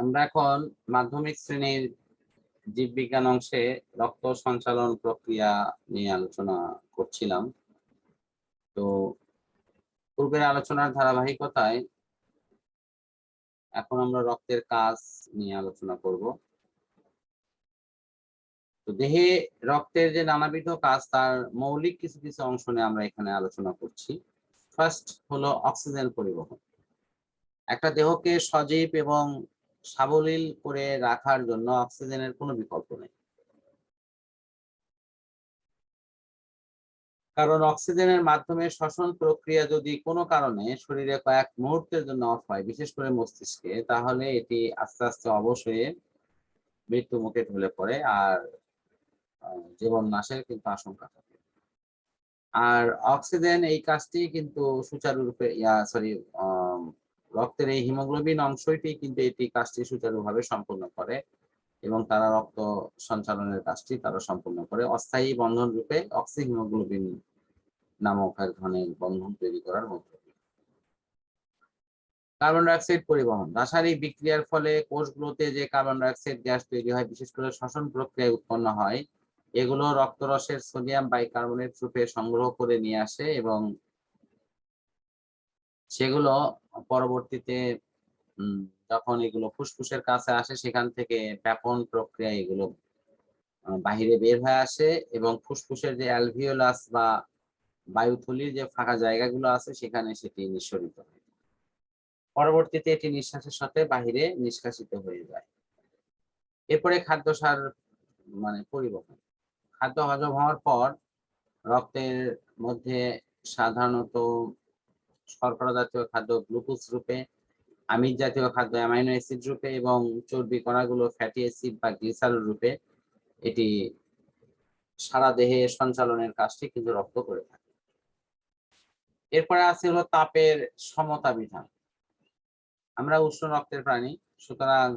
আমরা এখন মাধ্যমিক শ্রেণীর জীববিজ্ঞান অংশে রক্ত সঞ্চালন প্রক্রিয়া নিয়ে আলোচনা করছিলাম। তো পূর্বের আলোচনার ধারাবাহিকতায় এখন আমরা রক্তের কাজ নিয়ে আলোচনা করব। তো দেহে রক্তের যে নানাবিধ কাজ তার মৌলিক কিছু কিছু অংশ নিয়ে আমরা এখানে আলোচনা করছি। ফার্স্ট হলো অক্সিজেন পরিবহন। একটা দেহকে সজীব এবং সাবলীল করে রাখার জন্য অক্সিজেনের কোনো বিকল্প নেই, কারণ অক্সিজেনের মাধ্যমে শ্বসন প্রক্রিয়া যদি কোনো কারণে শরীরে কয়েক মুহূর্তের জন্য অফ হয়, বিশেষ করে মস্তিষ্কে, তাহলে এটি আস্তে আস্তে অবশ হয়ে মৃত্যু মুখে ঢলে পড়ে আর জীবন নাশের কিন্তু আশঙ্কা থাকে। আর অক্সিজেন এই কাজটি কিন্তু সুচারুরূপে রক্তের এই হিমোগ্লোবিন অংশটি কিন্তু এটি কাজটি সুচারুভাবে সম্পূর্ণ করে এবং তারা রক্ত সঞ্চালনের কাজটি তারা সম্পূর্ণ করে অস্থায়ী বন্ধন রূপে অক্সি হিমোগ্লোবিন নামক এক ধরনের বন্ধন তৈরি করার মধ্যে দিয়ে। কার্বন ডাইঅক্সাইড পরিবহন। রাসায়নিক বিক্রিয়ার ফলে কোষগুলোতে যে কার্বন ডাইঅক্সাইড গ্যাস তৈরি হয়, বিশেষ করে শ্বসন প্রক্রিয়ায় উৎপন্ন হয়, এগুলো রক্তরসের সোডিয়াম বাইকার্বনেট রূপে সংগ্রহ করে নিয়ে আসে এবং সেগুলো পরবর্তীতে যখন এগুলো ফুসফুসের কাছে আসে, সেখান থেকে ব্যাপন প্রক্রিয়া এগুলো বাহিরে বের হয়ে আসে এবং ফুসফুসের যে অ্যালভিওলাস বা বায়ুথলির যে ফাঁকা জায়গাগুলো আছে সেখানে সেটি নিঃসরিত হয়। পরবর্তীতে এটি নিঃশ্বাসের সাথে বাহিরে নিষ্কাশিত হয়ে যায়। এরপরে খাদ্যসার পরিবহন। খাদ্য হজম হওয়ার পর রক্তের মধ্যে সাধারণত শর্করা জাতীয় খাদ্য গ্লুকোজ রূপে, আমিষ জাতীয় খাদ্য অ্যামাইনো অ্যাসিড রূপে এবং চর্বি কণাগুলো ফ্যাটি অ্যাসিড বা গ্লিসারল রূপে এটি সারা দেহে সঞ্চালনের কাজটি কিন্তু রক্ত করে থাকে। এরপরে আছে হলো তাপের সমতা বিধান। আমরা উষ্ণ রক্তের প্রাণী, সুতরাং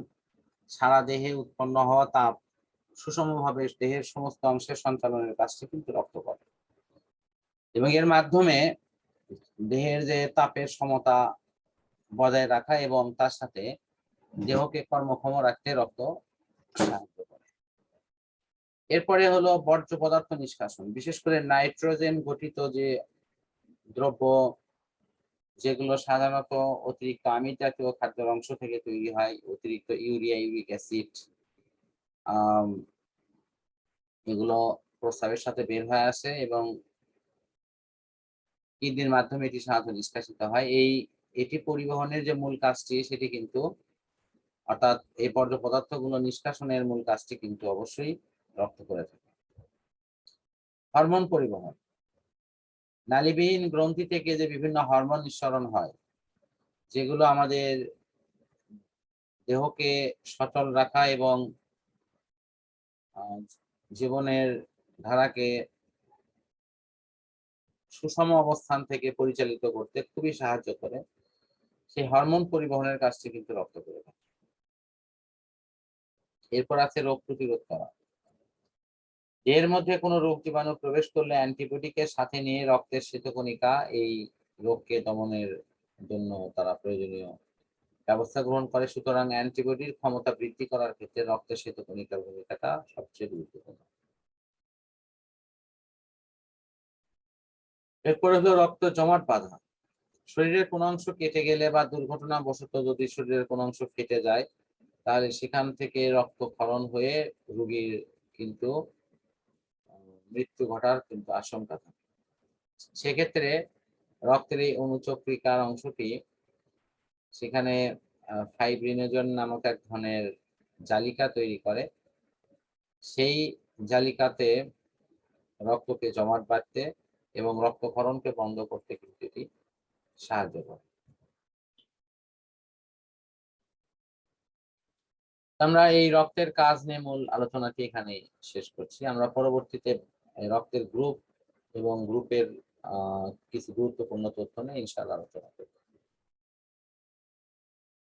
সারা দেহে উৎপন্ন হওয়া তাপ সুষমভাবে দেহের সমস্ত অংশের সঞ্চালনের কাজটি কিন্তু রক্ত করে এবং এর মাধ্যমে দেহের যে তাপের সমতা বজায় রাখা এবং তার সাথে দেহকে কর্মক্ষম রাখতে রক্ত সাহায্য করে। এরপরে হলো বর্জ্য পদার্থ নিষ্কাশন। বিশেষ করে নাইট্রোজেন গঠিত যে দ্রব্য, যেগুলো সাধারণত অতিরিক্ত আমিষ জাতীয় খাদ্যের অংশ থেকে তৈরি হয়, অতিরিক্ত ইউরিয়া, ইউরিক অ্যাসিড, এগুলো প্রস্রাবের সাথে বের হয়ে আসে এবং কিডনির মাধ্যমে এটি সাধারণত নিষ্কাশিত হয়। এটি পরিবহনের যে মূল কাজটি সেটি কিন্তু, অর্থাৎ এই বর্জ্য পদার্থগুলো নিষ্কাশনের মূল কাজটি কিন্তু অবশ্যই রক্ত করে থাকে। হরমোন পরিবহন। নালীবিহীন গ্রন্থি থেকে যে বিভিন্ন হরমোন নিঃসরণ হয়, যেগুলো আমাদের দেহকে সচল রাখা এবং জীবনের ধারাকে সুষম অবস্থান থেকে পরিচালিত করতে খুবই সাহায্য করে, সেই হরমোন পরিবহনের কাজটি কিন্তু রক্ত করে থাকে। এরপর আছে রোগ প্রতিরোধ করা। এর মধ্যে কোনো রোগ জীবাণু প্রবেশ করলে অ্যান্টিবডিকে সাথে নিয়ে রক্তের শ্বেতকণিকা এই রোগকে দমনের জন্য তারা প্রয়োজনীয় ব্যবস্থা গ্রহণ করে। সুতরাং অ্যান্টিবডির ক্ষমতা বৃদ্ধি করার ক্ষেত্রে রক্তের শ্বেতকণিকার ভূমিকাটা সবচেয়ে গুরুত্বপূর্ণ। এরপরে হলো রক্ত জমাট বাঁধা। শরীরের কোনো অংশ কেটে গেলে বা দুর্ঘটনাবশত যদি শরীরের কোনো অংশ ফেটে যায়, তাহলে সেখান থেকে রক্তক্ষরণ হয়ে রোগীর কিন্তু মৃত্যু ঘটার কিন্তু আশঙ্কা থাকে। সেক্ষেত্রে রক্তের এই অনুচক্রিকার অংশটি সেখানে ফাইব্রিনোজেন নামক এক ধরনের জালিকা তৈরি করে। সেই জালিকাতে রক্তকে জমাট বাঁধতে এবং রক্তক্ষরণকে বন্ধ করতে কিন্তু এটি সাহায্য করে। আমরা এই রক্তের কাজ নিয়ে মূল আলোচনাটি এখানে শেষ করছি। আমরা পরবর্তীতে রক্তের গ্রুপ এবং গ্রুপের কিছু গুরুত্বপূর্ণ তথ্য নিয়ে ইনশাআল্লাহ আলোচনা করব।